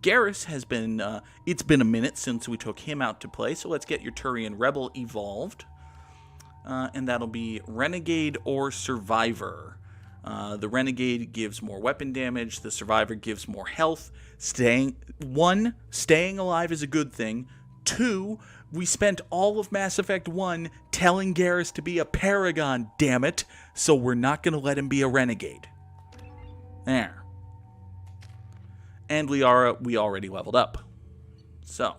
Garrus has been, it's been a minute since we took him out to play, so let's get your Turian Rebel evolved. And that'll be Renegade or Survivor. The Renegade gives more weapon damage, the Survivor gives more health. Staying alive is a good thing. 2, we spent all of Mass Effect 1 telling Garrus to be a Paragon, damn it, so we're not going to let him be a Renegade. There. And Liara, we already leveled up. So.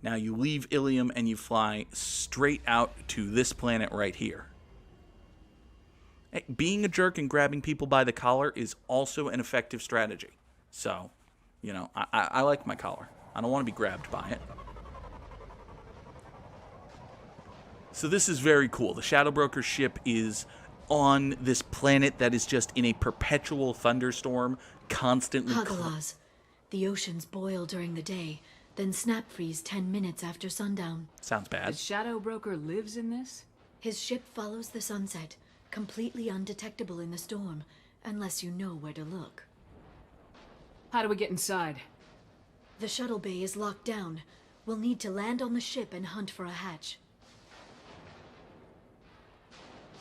Now you leave Ilium and you fly straight out to this planet right here. Hey, being a jerk and grabbing people by the collar is also an effective strategy. So, you know, I like my collar. I don't want to be grabbed by it. So this is very cool. The Shadow Broker ship is on this planet that is just in a perpetual thunderstorm, constantly... Hagalaz. The oceans boil during the day, then snap freeze 10 minutes after sundown. Sounds bad. The Shadow Broker lives in this? His ship follows the sunset, completely undetectable in the storm, unless you know where to look. How do we get inside? The shuttle bay is locked down. We'll need to land on the ship and hunt for a hatch.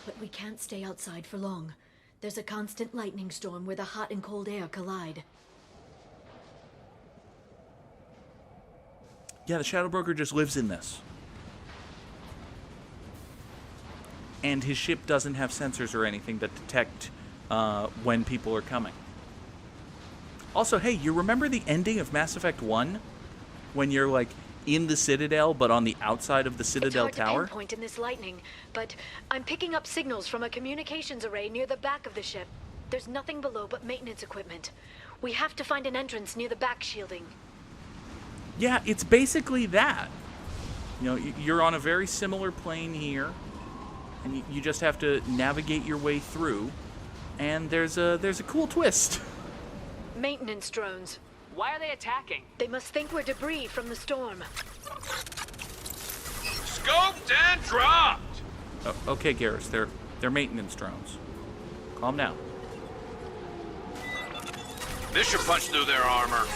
But we can't stay outside for long. There's a constant lightning storm where the hot and cold air collide. Yeah, the Shadow Broker just lives in this. And his ship doesn't have sensors or anything that detect when people are coming. Also, hey, you remember the ending of Mass Effect 1? When you're, like, in the Citadel, but on the outside of the Citadel Tower? tower? It's hard to pinpoint in this lightning, but I'm picking up signals from a communications array near the back of the ship. There's nothing below but maintenance equipment. We have to find an entrance near the back shielding. Yeah, it's basically that. You know, you're on a very similar plane here, and you just have to navigate your way through, and there's a cool twist. Maintenance drones. Why are they attacking? They must think we're debris from the storm. Scoped and dropped! Okay, Garrus, they're maintenance drones. Calm down. This should punch through their armor.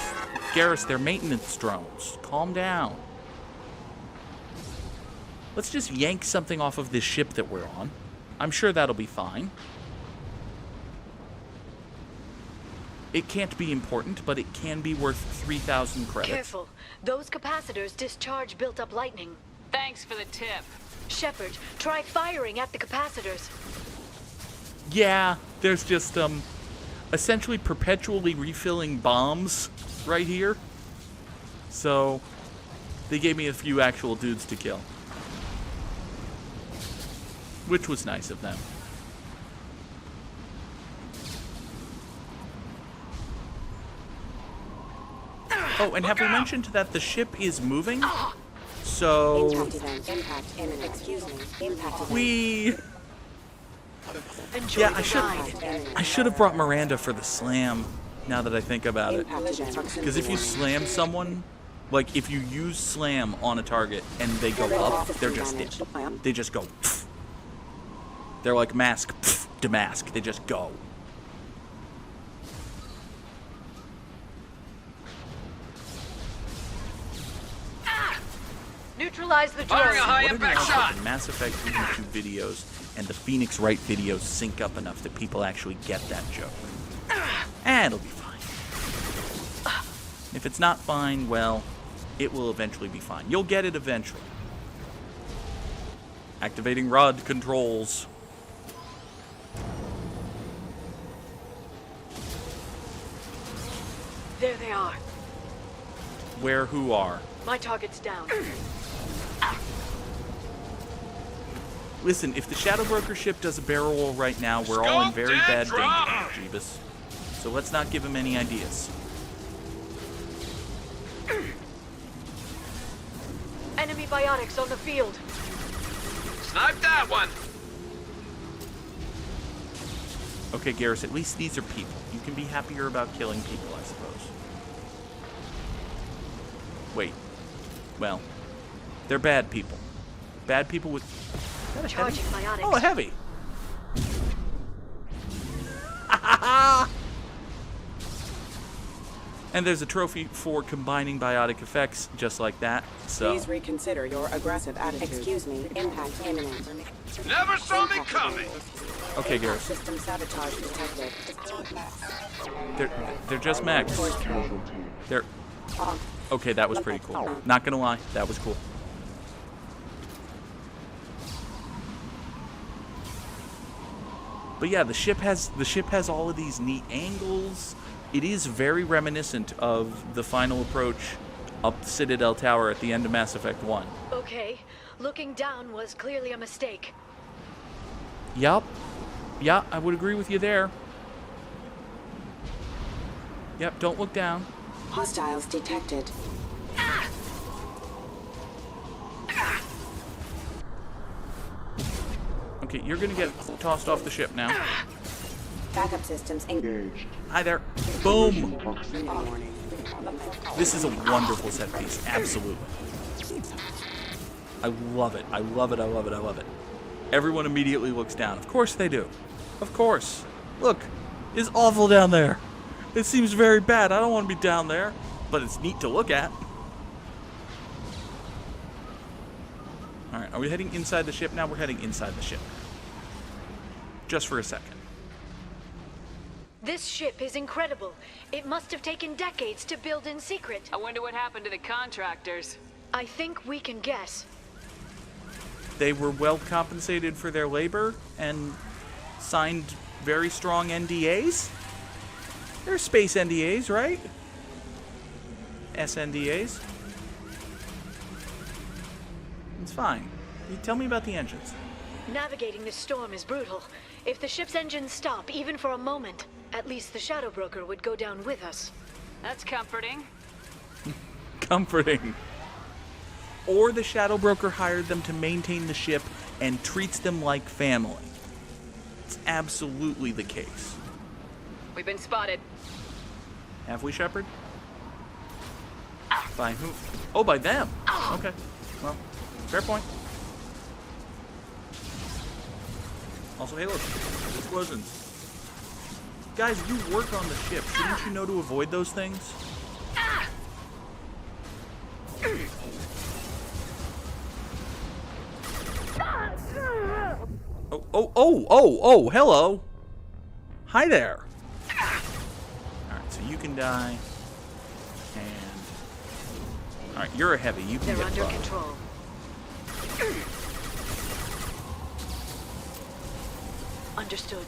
Garrus, they're maintenance drones. Calm down. Let's just yank something off of this ship that we're on. I'm sure that'll be fine. It can't be important, but it can be worth 3,000 credits. Careful. Those capacitors discharge built-up lightning. Thanks for the tip. Shepard, try firing at the capacitors. Yeah, there's just, essentially perpetually refilling bombs right here. So, they gave me a few actual dudes to kill. Which was nice of them. Oh, and have we mentioned that the ship is moving? So... we... Enjoy Yeah, the I should have brought Miranda for the slam, now that I think about it. Because if you slam someone, like, if you use slam on a target and they go up, they're just dead. They just go, pff. They're like mask, pff, demask. They just go. Neutralize the Firing a drone. high What are the impact odds shot! that the Mass Effect YouTube videos and the Phoenix Wright videos sync up enough that people actually get that joke? It'll be fine. If it's not fine, well, it will eventually be fine. You'll get it eventually. Activating rod controls. There they are. Where who are? My target's down. Listen, if the Shadow Broker ship does a barrel roll right now, we're all in very bad danger, Jeebus. So let's not give him any ideas. Enemy biotics on the field. Snipe that one! Okay, Garrus, at least these are people. You can be happier about killing people, I suppose. Wait. Well, they're bad people. Bad people with... Charging biotics. Oh, a heavy. And there's a trophy for combining biotic effects just like that. So Please reconsider your aggressive attitude. Excuse me, impact imminent. Never saw me coming. okay, Garrus. System sabotage detected. They're just mechs. They're okay. That was pretty cool. Not gonna lie, that was cool. But yeah, the ship has all of these neat angles. It is very reminiscent of the final approach up the Citadel Tower at the end of Mass Effect 1. Okay, looking down was clearly a mistake. Yup. Yeah, I would agree with you there. Yep, don't look down. Hostiles detected. Okay, you're gonna get tossed off the ship now. Backup systems engaged. Hi there. Boom! This is a wonderful set piece, absolutely. I love it. I love it. I love it. I love it. Everyone immediately looks down. Of course they do. Of course. Look, it's awful down there. It seems very bad. I don't want to be down there, but it's neat to look at. All right, are we heading inside the ship now? We're heading inside the ship. Just for a second. This ship is incredible. It must have taken decades to build in secret. I wonder what happened to the contractors. I think we can guess. They were well compensated for their labor and signed very strong NDAs. They're space NDAs, right? SNDAs. It's fine. You tell me about the engines. Navigating this storm is brutal. If the ship's engines stop, even for a moment, at least the Shadow Broker would go down with us. That's comforting. Comforting. Or the Shadow Broker hired them to maintain the ship and treats them like family. It's absolutely the case. We've been spotted. Have we, Shepard? By who? Oh, by them. Okay. Well, fair point. Also, hey, look. Explosions. Guys, you work on the ship. Shouldn't you know to avoid those things? Oh, hello. Hi there. Alright, so you can die. And... Alright, you're a heavy. You can They're get under fucked. control. Understood.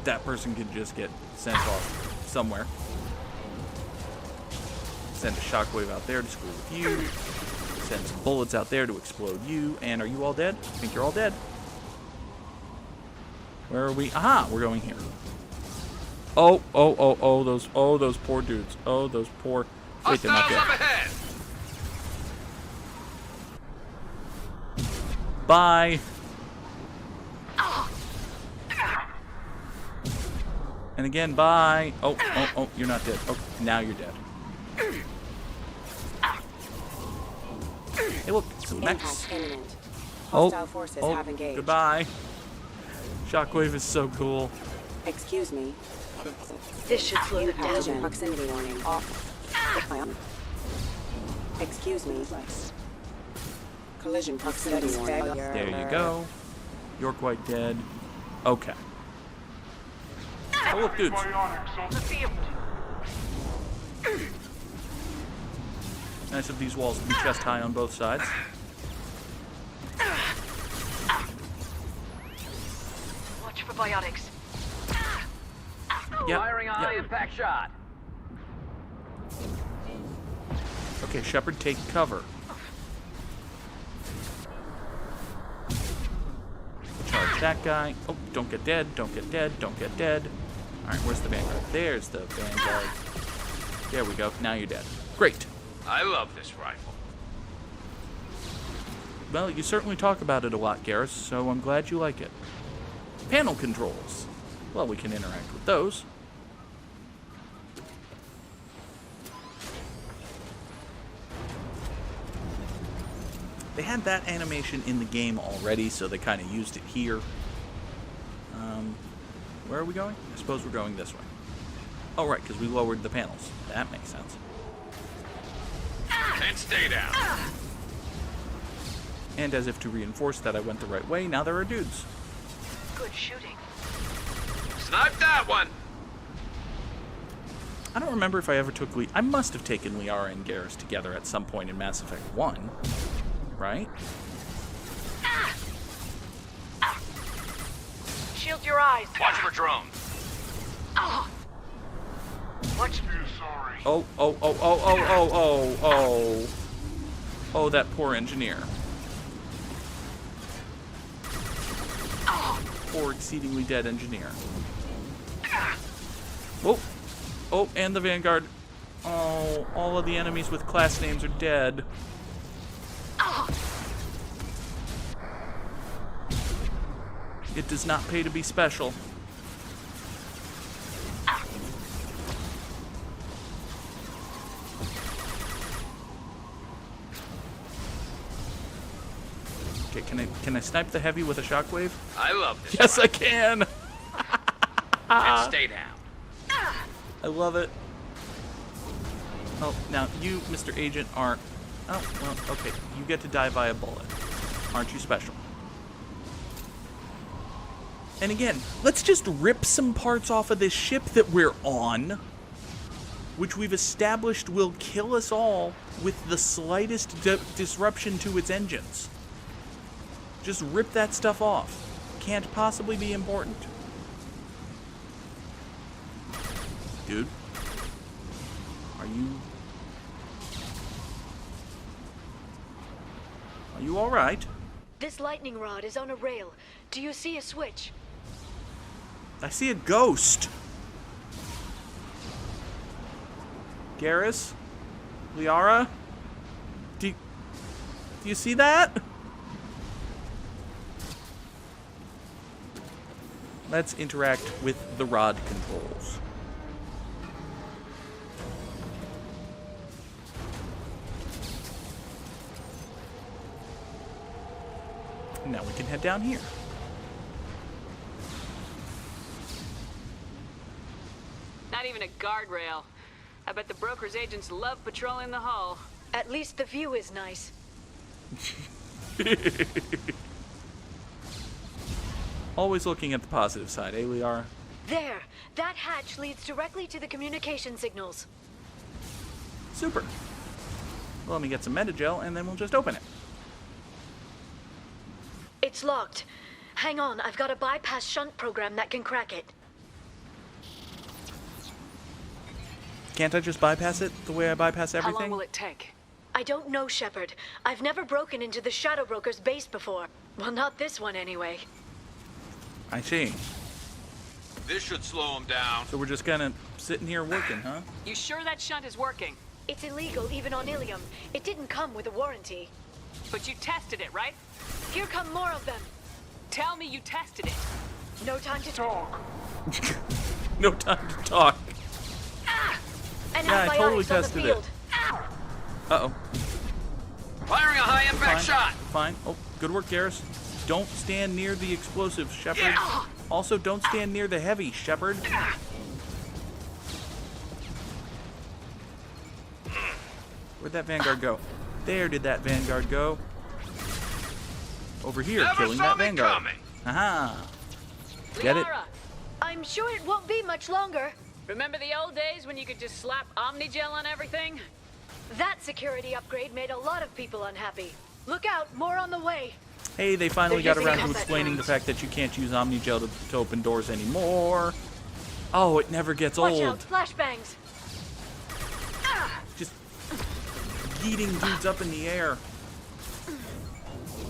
That person could just get sent off somewhere. Send a shockwave out there to screw with you. Send some bullets out there to explode you. And are you all dead? I think you're all dead. Where are we? Aha! We're going here. Oh, those poor dudes. Oh, those poor... Wait, they're not Hostiles dead. up ahead. Bye! And again, bye! Oh, you're not dead. Oh, now you're dead. Hey, look, some mechs. Impact imminent. Hostile forces have engaged. Goodbye. Shockwave is so cool. Excuse me. This should slow them Collision down. proximity warning. Excuse me. Collision proximity warning. There you go. You're quite dead. Okay. Oh, look, dudes. Nice of these walls to be chest high on both sides. Watch for biotics. Yep. Firing a high impact shot. Okay, Shepard, take cover. Charge that guy. Oh, don't get dead, don't get dead, don't get dead. Alright, where's the Vanguard? There's the Vanguard. There we go, now you're dead. Great. I love this rifle. Well, you certainly talk about it a lot, Garrus, so I'm glad you like it. Panel controls. Well, we can interact with those. They had that animation in the game already, so they kind of used it here. Where are we going? I suppose we're going this way. Oh, right, because we lowered the panels. That makes sense. And stay down. And as if to reinforce that I went the right way, now there are dudes. Good shooting. Snipe that one. I don't remember if I ever took I must have taken Liara and Garrus together at some point in Mass Effect 1, right? Shield your eyes. Watch for drones. Watch. Oh. Oh, that poor engineer. Poor, exceedingly dead engineer. Whoa. Oh, and the Vanguard. Oh, all of the enemies with class names are dead. It does not pay to be special. Okay, can I snipe the heavy with a shockwave? I love this. Yes, I can. And stay down. I love it. Oh, now you, Mr. Agent, aren't. Oh, well, okay. You get to die via bullet. Aren't you special? And again, let's just rip some parts off of this ship that we're on, which we've established will kill us all with the slightest disruption to its engines. Just rip that stuff off. Can't possibly be important. Dude, are you all right? This lightning rod is on a rail. Do you see a switch? I see a ghost. Garrus? Liara? Do you see that? Let's interact with the rod controls. Now we can head down here. Not even a guardrail. I bet the broker's agents love patrolling the hull. At least the view is nice. Always looking at the positive side, eh, Liara? There! That hatch leads directly to the communication signals. Super. Well, let me get some metagel, and then we'll just open it. It's locked. Hang on, I've got a bypass shunt program that can crack it. Can't I just bypass it the way I bypass How everything? long will it take? I don't know, Shepard. I've never broken into the Shadow Broker's base before. Well, not this one anyway. I see. This should slow him down. So we're just kind of sitting here working, huh? You sure that shunt is working? It's illegal even on Ilium. It didn't come with a warranty. But you tested it, right? Here come more of them. Tell me you tested it. No time to talk. No time to talk. And Yeah, I totally antibiotics on the tested it. field. Uh-oh. Firing a high impact shot. Fine. Oh, good work, Garrus. Don't stand near the explosive, Shepard. Yeah. Also, don't stand near the heavy, Shepard. Where'd that Vanguard go? There did that Vanguard go. Over here, Never killing saw that me Vanguard. coming. Aha. Get it? Liara, I'm sure it won't be much longer. remember the old days when you could just slap Omnigel on everything? That security upgrade made a lot of people unhappy. Look out, more on the way. Hey, they finally They're got using around to combat explaining the drones. fact that you can't use Omnigel to open doors anymore. Oh, it never gets Watch old. out, flashbangs. Just yeeting dudes up in the air,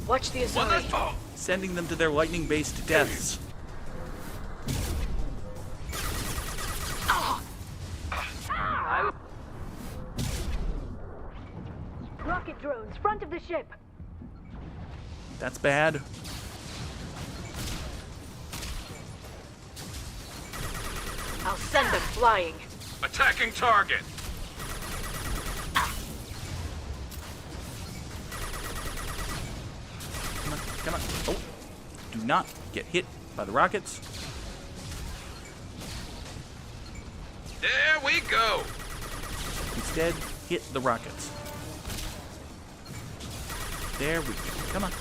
Watch the One Azari. that's all. sending them to their lightning-based deaths. Rocket drones, front of the ship. That's bad. I'll send them flying. Attacking target. Come on, come on. Oh, do not get hit by the rockets. There we go. Instead, hit the rockets. There we go. Come on.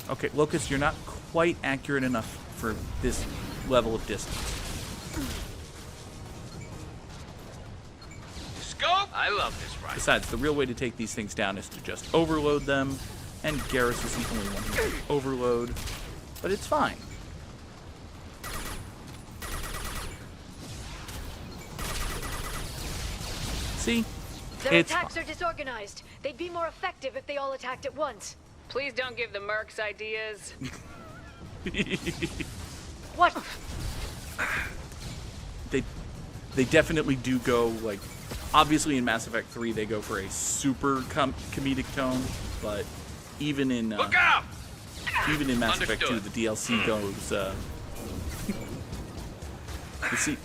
Okay, Locust, you're not quite accurate enough for this level of distance. Scope. I love this rifle. Besides, the real way to take these things down is to just overload them, and Garrus is the only one who can overload, but it's fine. See? Their It's attacks fine. are disorganized. They'd be more effective if they all attacked at once. Please don't give the mercs ideas. What? They definitely do go, like, obviously in Mass Effect 3 they go for a super comedic tone, but even in Look out! Mass Effect 2 Understood. the DLC goes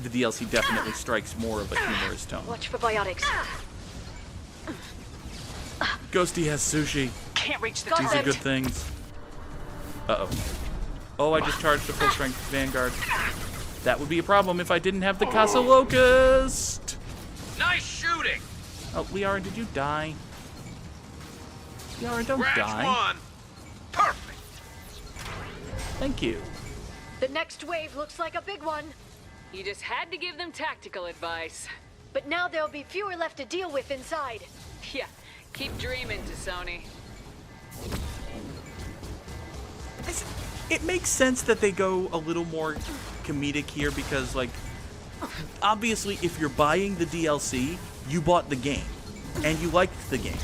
the DLC definitely strikes more of a humorous tone. Watch for biotics. Ghosty has sushi. Can't reach the Got These are them. good things. Uh-oh. Oh, I just charged a full strength Vanguard. That would be a problem if I didn't have the Casa Locust. Nice shooting. Oh, Liara, did you die? Liara, don't Scratch die. one. Perfect. Thank you. The next wave looks like a big one. You just had to give them tactical advice. But now there'll be fewer left to deal with inside. Yeah, keep dreaming, Sony. It makes sense that they go a little more comedic here because, like, obviously if you're buying the DLC, you bought the game and you liked the game.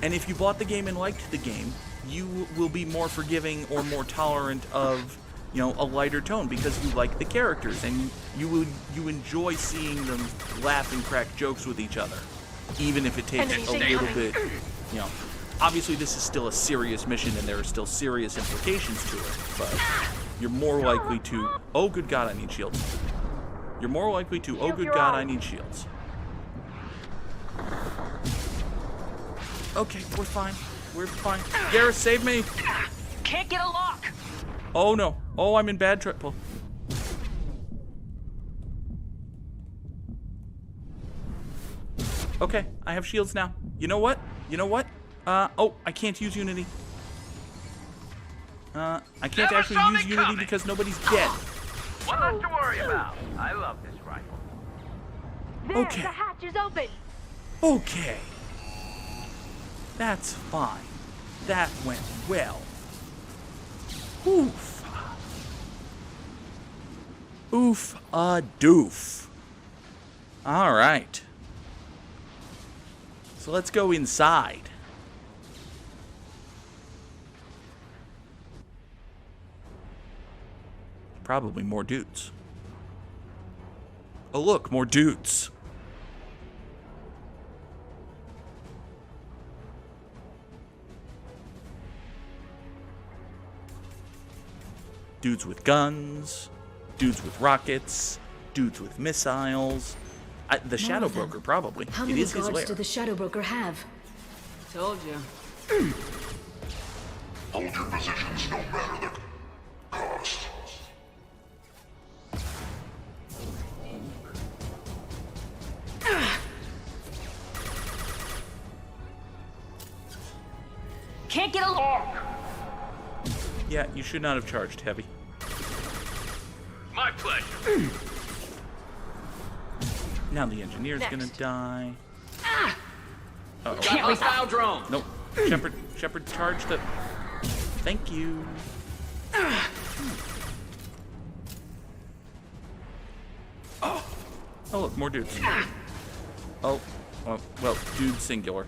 And if you bought the game and liked the game, you will be more forgiving or more tolerant of, you know, a lighter tone because you like the characters and you enjoy seeing them laugh and crack jokes with each other, even if it takes Enemies a little incoming. bit, you know. Obviously, this is still a serious mission, and there are still serious implications to it, but you're more likely to... Oh, good God, I need shields. You're more likely to... Oh, good God, I need shields. Okay, we're fine. We're fine. Garrus, save me! Can't get a lock! Oh, no. Oh, I'm in bad trouble. Okay, I have shields now. You know what? You know what? Oh, I can't use Unity. I can't Never actually saw use me Unity coming. because nobody's dead. What left to worry about? I love this rifle. There, Okay. the hatch is open. Okay. That's fine. That went well. Oof. Oof a doof. All right. So let's go inside. Probably more dudes. Oh, look, more dudes. Dudes with guns, dudes with rockets, dudes with missiles. The Shadow of them. Broker, probably. How It many is his guards lair. do the Shadow Broker have? Told you. Hold your positions no matter the cost. Can't get a lock! Yeah, you should not have charged heavy. My pleasure. Now the engineer's gonna Next. die. Uh-oh. Hostile drone. Nope. Shepard, charge the... Thank you. Oh, look, more dudes. Oh, well, dude singular.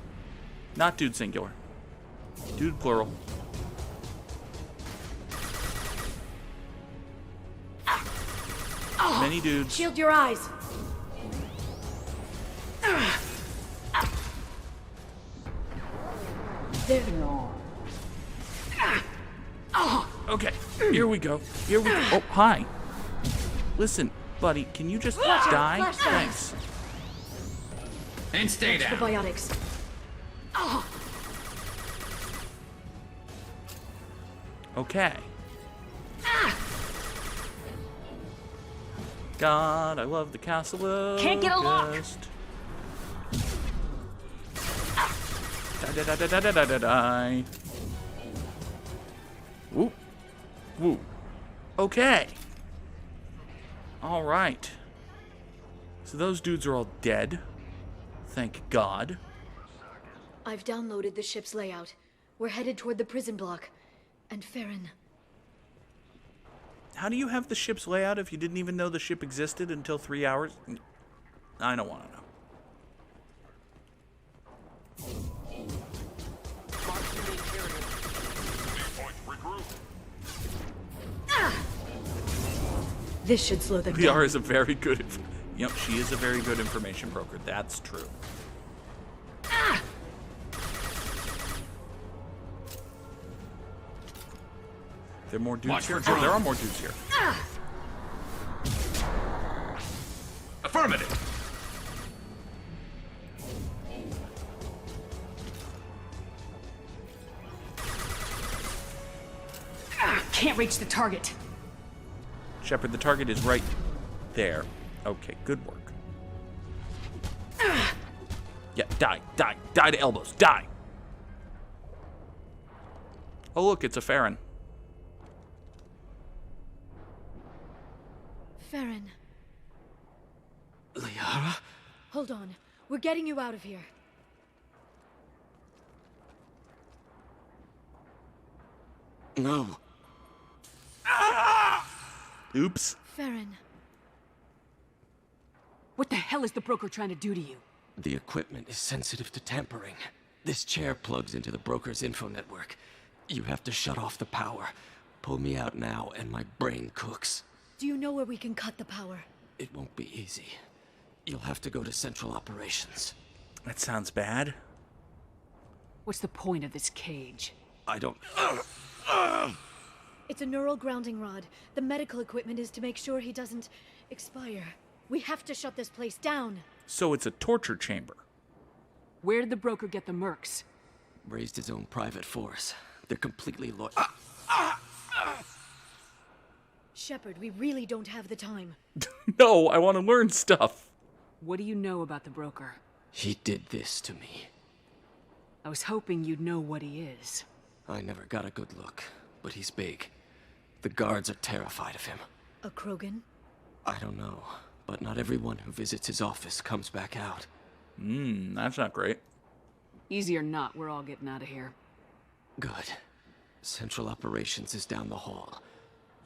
Not dude singular. Dude plural. Many dudes. Shield your eyes. There. Okay, here we go. Here we go. Oh, hi. Listen, buddy, can you just die? Flashbangs. Thanks. And stay The down. biotics. Okay. God, I love the castle of Can't get a lock. Die, die, die, die, die, die, die, die. Whoop. Whoop. Okay. All right. So those dudes are all dead. Thank God. I've downloaded the ship's layout. We're headed toward the prison block. And Farron. How do you have the ship's layout if you didn't even know the ship existed until 3 hours? I don't want to know. This should slow them VR down. is a very good... Yep, she is a very good information broker. That's true. There are more dudes here? Oh, there are more dudes here. Affirmative. Can't reach the target. Shepard, the target is right there. Okay, good work. Yeah, die, die, die to elbows, die! Oh look, it's a Farron. Farron, Liara? hold on. We're getting you out of here. No. Oops. Farron, What the hell is the broker trying to do to you? The equipment is sensitive to tampering. This chair plugs into the broker's info network. You have to shut off the power. Pull me out now and my brain cooks. do you know where we can cut the power? It won't be easy. You'll have to go to Central Operations. That sounds bad. What's the point of this cage? I don't... It's a neural grounding rod. The medical equipment is to make sure he doesn't expire. We have to shut this place down. So it's a torture chamber. Where did the broker get the mercs? Raised his own private force. They're completely loyal. Shepard, we really don't have the time. No, I want to learn stuff. What do you know about the broker? He did this to me. I was hoping you'd know what he is. I never got a good look, but he's big. The guards are terrified of him. A Krogan? I don't know, but not everyone who visits his office comes back out. That's not great. Easy or not, we're all getting out of here. Good. Central Operations is down the hall.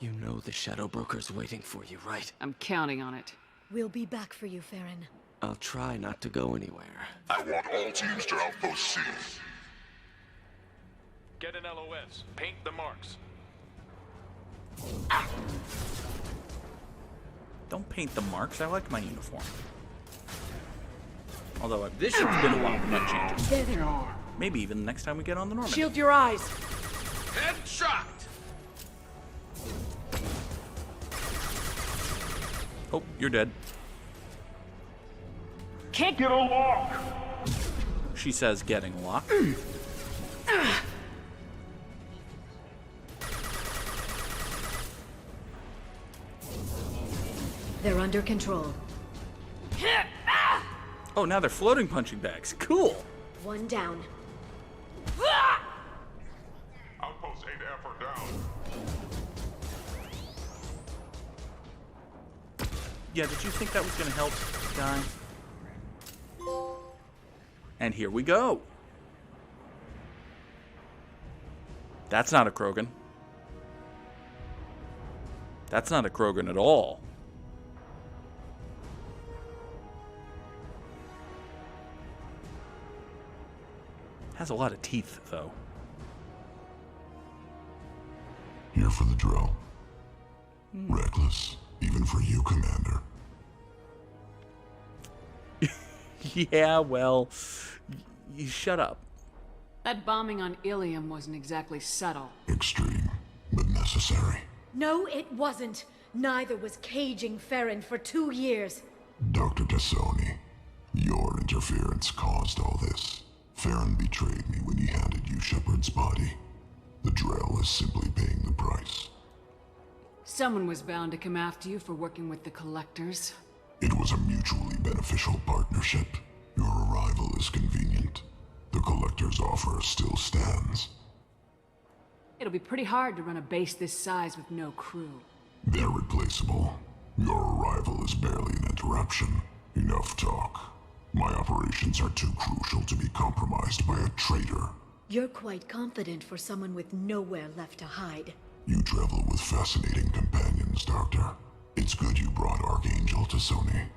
You know the Shadow Broker's waiting for you, right? I'm counting on it. We'll be back for you, Farron. I'll try not to go anywhere. I want all teams to Outpost C. Get an LOS. Paint the marks. Don't paint the marks. I like my uniform. Although this ship's been a while without changes. There they are. Maybe even the next time we get on the Normandy. Shield your eyes. Headshot! Oh, you're dead. Can't Get a lock! She says getting locked. They're under control. Oh, now they're floating punching bags. Cool. One down. Outpost 8F are down. Yeah, did you think that was going to help, guy? And here we go. That's not a Krogan. That's not a Krogan at all. Has a lot of teeth, though. Here for the drill. Reckless, even for you, Commander. Yeah, well, you shut up. That bombing on Ilium wasn't exactly subtle. Extreme, but necessary. No, it wasn't. Neither was caging Farron for 2 years. Dr. Tassoni, your interference caused all this. Farron betrayed me when he handed you Shepard's body. The drill is simply paying the price. Someone was bound to come after you for working with the collectors. It was a mutually beneficial partnership. Your arrival is convenient. The Collector's offer still stands. It'll be pretty hard to run a base this size with no crew. They're replaceable. Your arrival is barely an interruption. Enough talk. My operations are too crucial to be compromised by a traitor. You're quite confident for someone with nowhere left to hide. You travel with fascinating companions, Doctor. It's good you brought Archangel to Sony.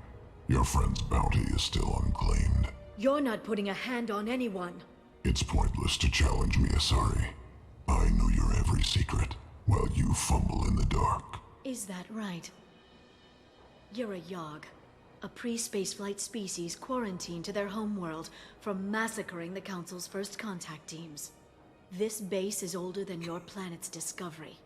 Your friend's bounty is still unclaimed. You're not putting a hand on anyone. It's pointless to challenge me, Asari. I know your every secret, while you fumble in the dark. Is that right? You're a Yogg, a pre-spaceflight species quarantined to their homeworld from massacring the Council's first contact teams. This base is older than your planet's discovery,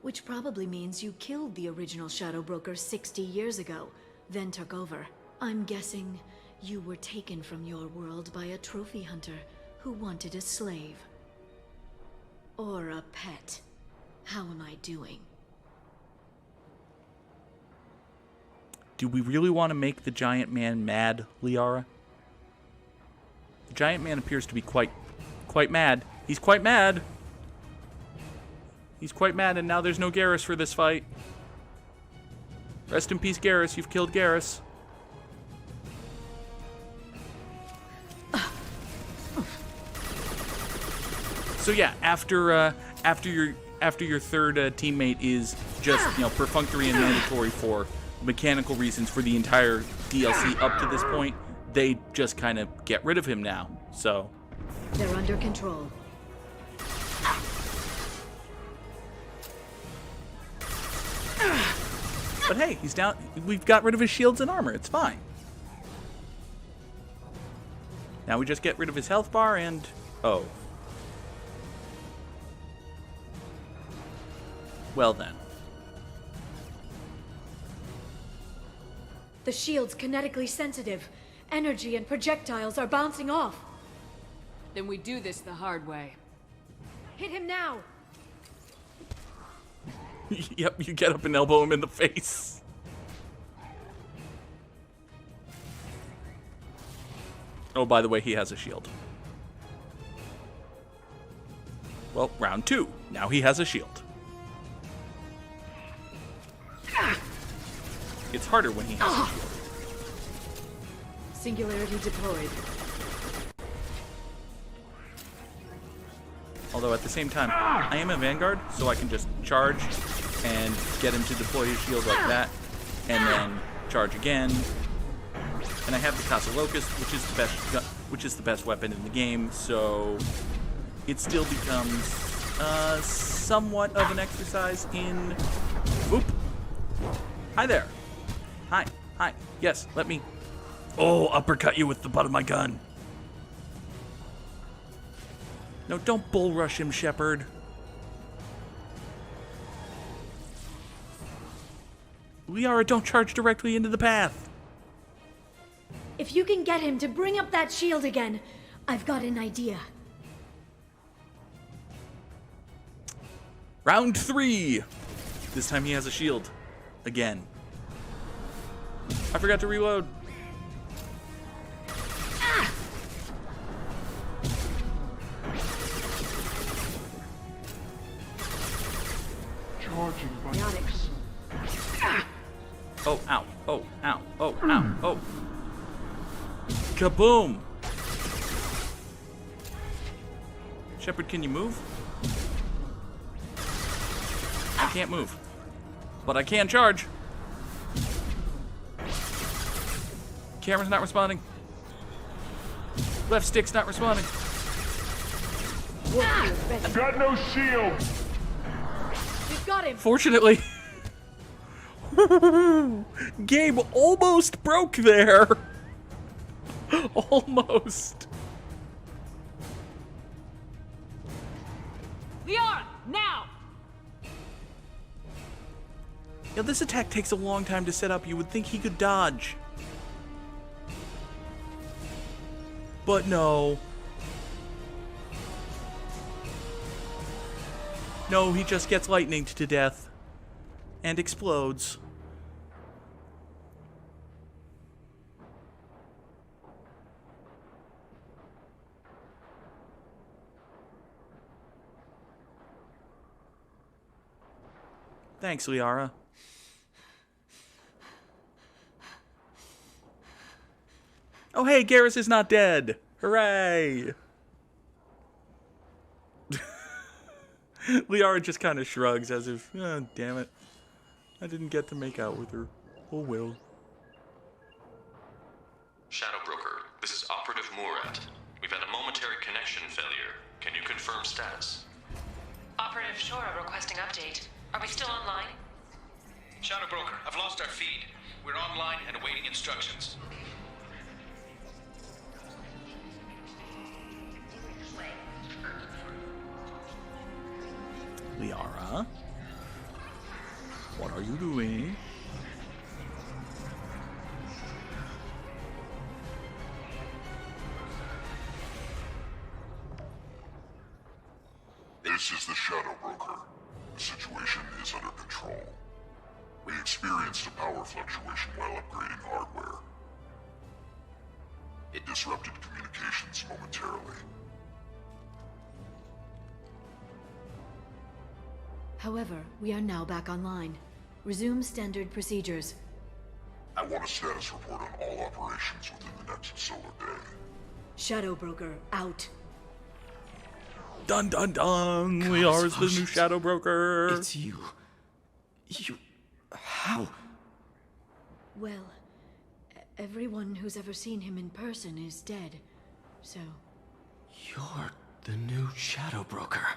which probably means you killed the original Shadow Broker 60 years ago, then took over. I'm guessing you were taken from your world by a trophy hunter who wanted a slave. Or a pet. How am I doing? Do we really want to make the giant man mad, Liara? The giant man appears to be quite mad. He's quite mad. He's quite mad, and now there's no Garrus for this fight. Rest in peace, Garrus. You've killed Garrus. So yeah, after your third teammate is just perfunctory and mandatory for mechanical reasons for the entire DLC up to this point, they just kind of get rid of him now. So they're under control. But hey, he's down. We've got rid of his shields and armor. It's fine. Now we just get rid of his health bar and... oh. Well then. The shield's kinetically sensitive. Energy and projectiles are bouncing off. Then we do this the hard way. Hit him now! Yep, you get up and elbow him in the face. Oh, by the way, he has a shield. Well, round 2. Now he has a shield. It's harder when he has a shield. Singularity deployed. Although at the same time, I am a Vanguard, so I can just charge and get him to deploy his shield like that, and then charge again. And I have the Casa Locust, which is the best weapon in the game, so it still becomes somewhat of an exercise in... Oop! Hi there. Hi. Yes, let me... Oh, uppercut you with the butt of my gun. No, don't bull rush him, Shepard. Liara, don't charge directly into the path. If you can get him to bring up that shield again, I've got an idea. Round 3. This time he has a shield. Again. I forgot to reload. Charging bionics. Oh, ow. Oh, ow. Oh, ow. Oh. Kaboom! Shepard, can you move? I can't move. But I can charge. Camera's not responding. Left stick's not responding. Got no shield. We've got him! Fortunately. Gabe almost broke there. Almost. Liara, now! Yeah, this attack takes a long time to set up. You would think he could dodge. But no. No, he just gets lightninged to death. and explodes. Thanks, Liara. Oh, hey, Garrus is not dead. Hooray! Liara just kind of shrugs as if, oh, damn it. I didn't get to make out with her. Oh, well. Shadow Broker, this is Operative Murat. We've had a momentary connection failure. Can you confirm status? Operative Shora requesting update. Are we still online? Shadow Broker, I've lost our feed. We're online and awaiting instructions. Liara? What are you doing? This is the Shadow Broker. The situation is under control. We experienced a power fluctuation while upgrading hardware. It disrupted communications momentarily. However, we are now back online. Resume standard procedures. I want a status report on all operations within the next solar day. Shadow Broker, out. Dun dun dun! Liara's the new Shadow Broker! It's you. How? Well, everyone who's ever seen him in person is dead. So... You're the new Shadow Broker.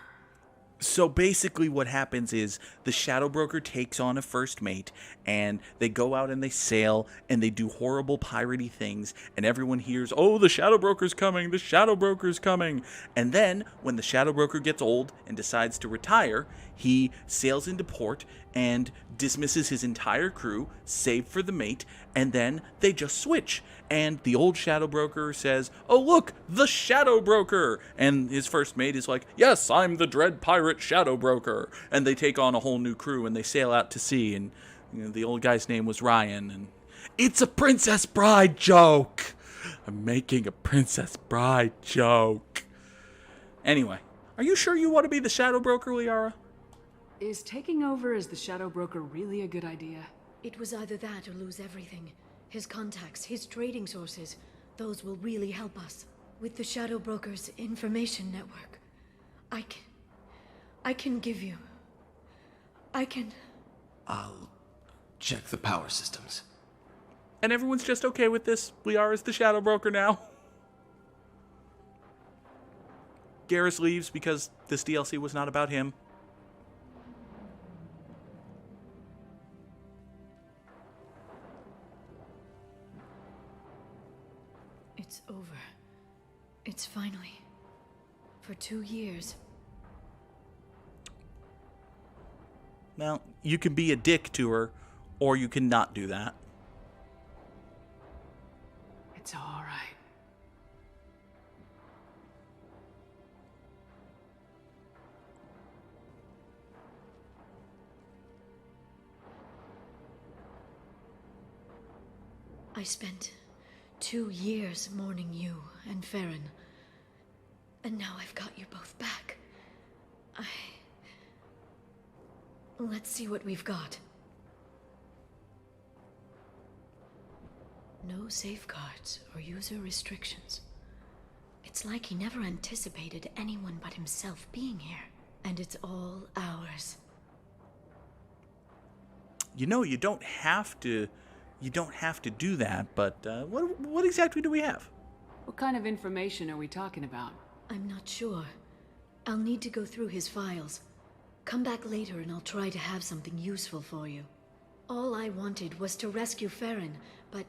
So basically what happens is the Shadow Broker takes on a first mate, and they go out and they sail, and they do horrible piratey things, and everyone hears, oh, the Shadow Broker's coming, the Shadow Broker's coming. And then, when the Shadow Broker gets old and decides to retire, he sails into port and dismisses his entire crew, save for the mate, and then they just switch. And the old Shadow Broker says, oh, look, the Shadow Broker! And his first mate is like, yes, I'm the dread pirate Shadow Broker. And they take on a whole new crew, and they sail out to sea, and the old guy's name was Ryan, and it's a Princess Bride joke! I'm making a Princess Bride joke. Anyway, are you sure you want to be the Shadow Broker, Liara? Is taking over as the Shadow Broker really a good idea? it was either that or lose everything. His contacts, his trading sources, those will really help us. With the Shadow Broker's information network, I can give you... I'll check the power systems. And everyone's just okay with this. Liara's the Shadow Broker now. Garrus leaves because this DLC was not about him. It's over. It's finally... For 2 years. Now, you can be a dick to her, or you can not do that. It's all right. I spent 2 years mourning you and Farron. And now I've got you both back. Let's see what we've got. No safeguards or user restrictions. It's like he never anticipated anyone but himself being here. And it's all ours. You know, you don't have to do that, but what exactly do we have? What kind of information are we talking about? I'm not sure. I'll need to go through his files. Come back later and I'll try to have something useful for you. All I wanted was to rescue Farron, but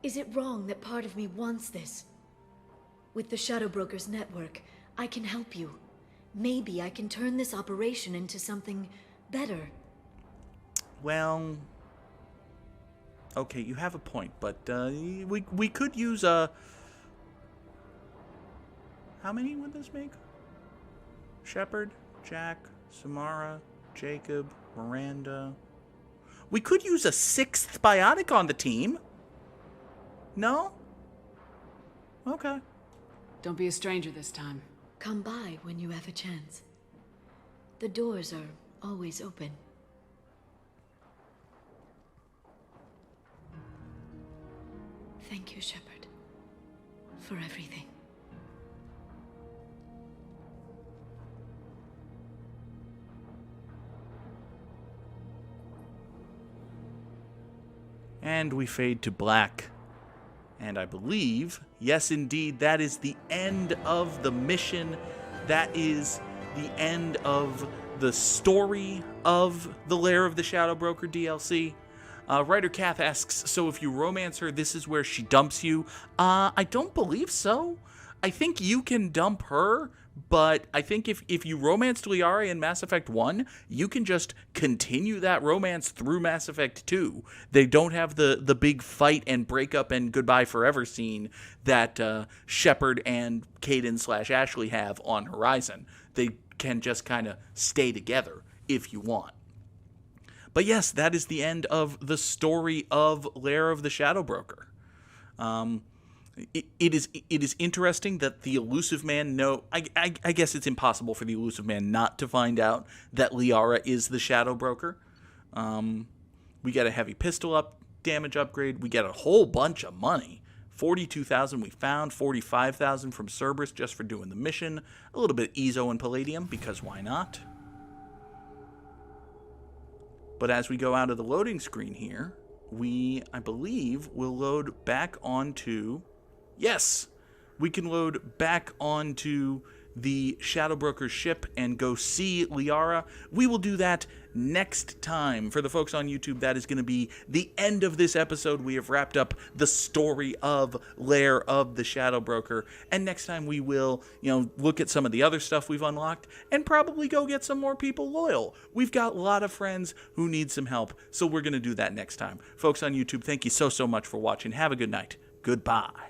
is it wrong that part of me wants this? With the Shadow Broker's network, I can help you. Maybe I can turn this operation into something better. Well, okay, you have a point, but we could use a... How many would this make? Shepard, Jack, Samara, Jacob, Miranda, We could use a 6th biotic on the team. No? Okay. Don't be a stranger this time. Come by when you have a chance. The doors are always open. Thank you, Shepard, for everything. And we fade to black. And I believe, yes indeed, that is the end of the mission. That is the end of the story of the Lair of the Shadow Broker DLC. Writer Kath asks, so if you romance her, this is where she dumps you? I don't believe so. I think you can dump her, but I think if you romanced Liara in Mass Effect 1, you can just continue that romance through Mass Effect 2. They don't have the big fight and breakup and goodbye forever scene that Shepard and Kaidan/Ashley have on Horizon. They can just kind of stay together if you want. But yes, that is the end of the story of Lair of the Shadow Broker. It is interesting that the Elusive Man I guess it's impossible for the Elusive Man not to find out that Liara is the Shadow Broker. We get a heavy pistol damage upgrade. We get a whole bunch of money. 42,000 we found, 45,000 from Cerberus just for doing the mission. A little bit Ezo and Palladium, because why not? But as we go out of the loading screen here, I believe, will load back onto... Yes! We can load back onto the Shadow Broker's ship and go see Liara. We will do that next time. For the folks on YouTube, that is going to be the end of this episode. We have wrapped up the story of Lair of the Shadow Broker. And next time we will, look at some of the other stuff we've unlocked and probably go get some more people loyal. We've got a lot of friends who need some help, so we're going to do that next time. Folks on YouTube, thank you so much for watching. Have a good night. Goodbye.